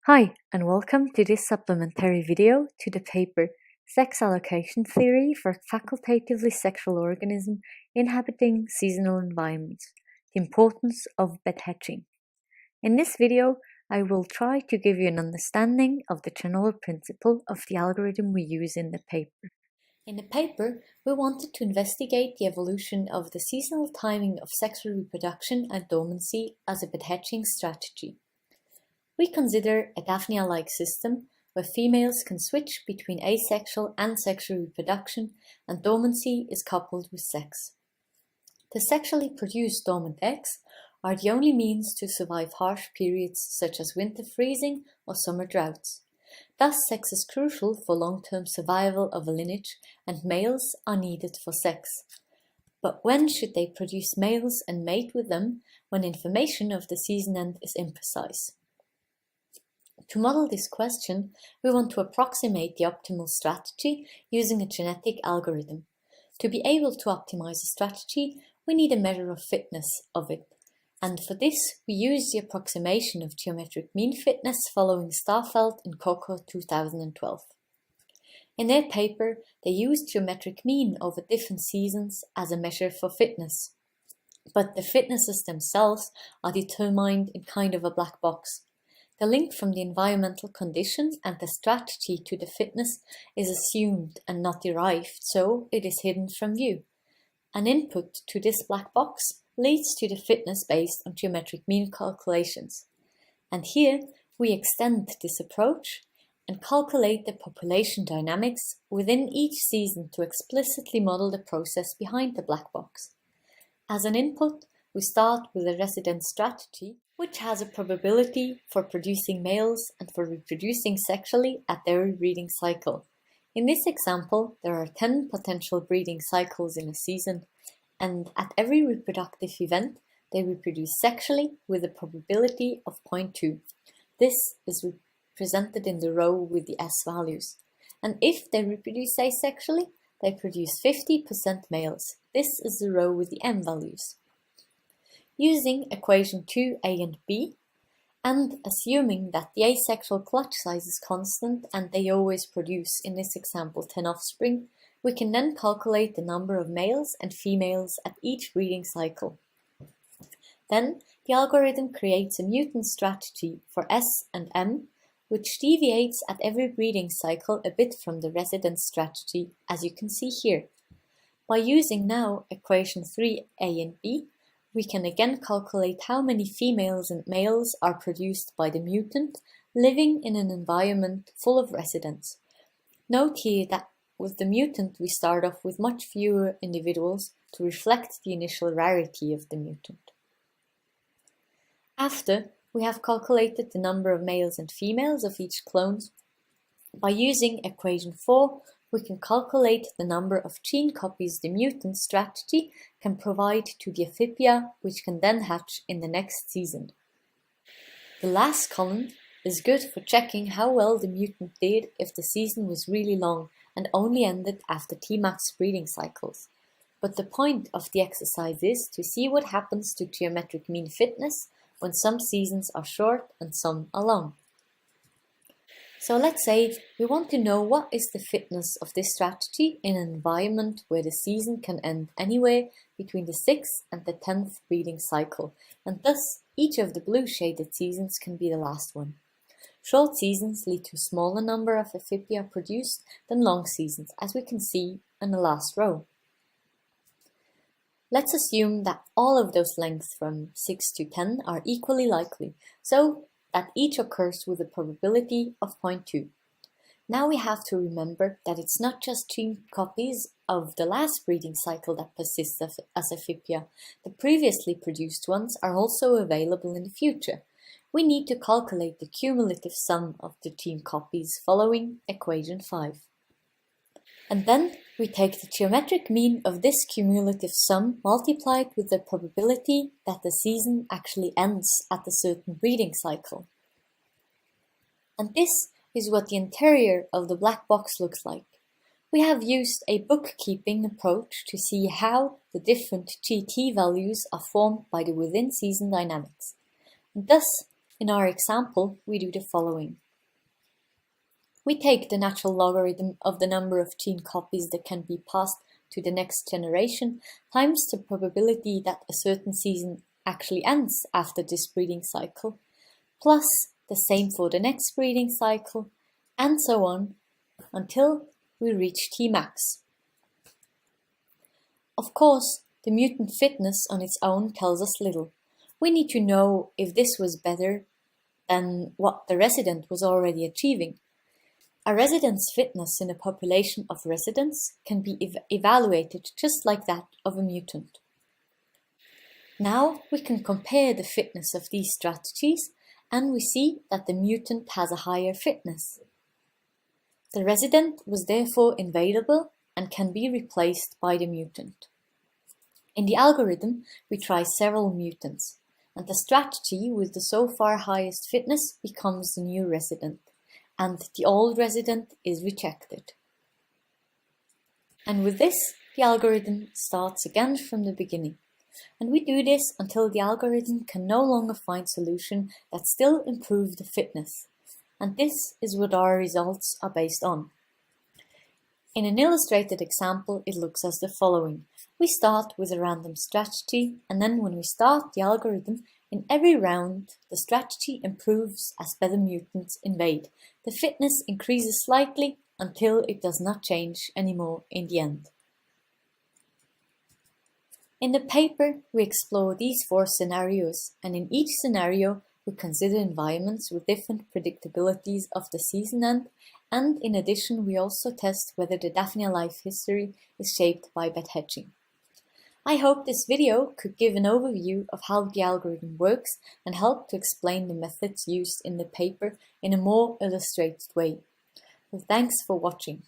Hi, and welcome to this supplementary video to the paper Sex Allocation Theory for Facultatively Sexual Organisms Inhabiting Seasonal Environments, the Importance of Bet-hedging. In this video, I will try to give you an understanding of the general principle of the algorithm we use in the paper. In the paper, we wanted to investigate the evolution of the seasonal timing of sexual reproduction and dormancy as a bet-hedging strategy. We consider a Daphnia-like system where females can switch between asexual and sexual reproduction and dormancy is coupled with sex. The sexually produced dormant eggs are the only means to survive harsh periods such as winter freezing or summer droughts. Thus, sex is crucial for long-term survival of a lineage and males are needed for sex. But when should they produce males and mate with them when information of the season end is imprecise? To model this question, we want to approximate the optimal strategy using a genetic algorithm. To be able to optimize a strategy, we need a measure of fitness of it. And for this, we use the approximation of geometric mean fitness following Starfelt and Kokko 2012. In their paper, they used geometric mean over different seasons as a measure for fitness. But the fitnesses themselves are determined in kind of a black box. The link from the environmental conditions and the strategy to the fitness is assumed and not derived, so it is hidden from view. An input to this black box leads to the fitness based on geometric mean calculations. And here we extend this approach and calculate the population dynamics within each season to explicitly model the process behind the black box. As an input, we start with a residence strategy which has a probability for producing males and for reproducing sexually at every breeding cycle. In this example, there are 10 potential breeding cycles in a season, and at every reproductive event, they reproduce sexually with a probability of 0.2. This is represented in the row with the S values. And if they reproduce asexually, they produce 50% males. This is the row with the M values. Using equation 2a and b, and assuming that the asexual clutch size is constant and they always produce, in this example, 10 offspring, we can then calculate the number of males and females at each breeding cycle. Then, the algorithm creates a mutant strategy for S and M, which deviates at every breeding cycle a bit from the residence strategy, as you can see here. By using now equation 3a and b, we can again calculate how many females and males are produced by the mutant living in an environment full of residents. Note here that with the mutant we start off with much fewer individuals to reflect the initial rarity of the mutant. After we have calculated the number of males and females of each clone, by using equation 4, we can calculate the number of gene copies the mutant strategy can provide to the amphibia, which can then hatch in the next season. The last column is good for checking how well the mutant did if the season was really long and only ended after Tmax breeding cycles. But the point of the exercise is to see what happens to geometric mean fitness when some seasons are short and some are long. So let's say we want to know what is the fitness of this strategy in an environment where the season can end anywhere between the 6th and the 10th breeding cycle, and thus each of the blue shaded seasons can be the last one. Short seasons lead to a smaller number of amphibia produced than long seasons, as we can see in the last row. Let's assume that all of those lengths from 6 to 10 are equally likely, so that each occurs with a probability of 0.2. Now we have to remember that it's not just gene copies of the last breeding cycle that persist as amphibia. The previously produced ones are also available in the future. We need to calculate the cumulative sum of the gene copies following equation 5. And then we take the geometric mean of this cumulative sum multiplied with the probability that the season actually ends at a certain breeding cycle. And this is what the interior of the black box looks like. We have used a bookkeeping approach to see how the different GT values are formed by the within-season dynamics. And thus, In our example, we do the following. We take the natural logarithm of the number of gene copies that can be passed to the next generation times the probability that a certain season actually ends after this breeding cycle, plus the same for the next breeding cycle, and so on until we reach Tmax. Of course, the mutant fitness on its own tells us little. We need to know if this was better than what the resident was already achieving. A resident's fitness in a population of residents can be evaluated just like that of a mutant. Now we can compare the fitness of these strategies, and we see that the mutant has a higher fitness. The resident was therefore invadable and can be replaced by the mutant. In the algorithm, we try several mutants, and the strategy with the so far highest fitness becomes the new resident, and the old resident is rejected. And with this, the algorithm starts again from the beginning. And we do this until the algorithm can no longer find solutions that still improve the fitness. And this is what our results are based on. In an illustrated example, it looks as the following. We start with a random strategy, and then when we start the algorithm, in every round, the strategy improves as better mutants invade. The fitness increases slightly until it does not change anymore in the end. In the paper, we explore these 4 scenarios, and in each scenario, we consider environments with different predictabilities of the season end, and in addition, we also test whether the Daphnia life history is shaped by bet-hedging. I hope this video could give an overview of how the algorithm works and help to explain the methods used in the paper in a more illustrated way. Well, thanks for watching.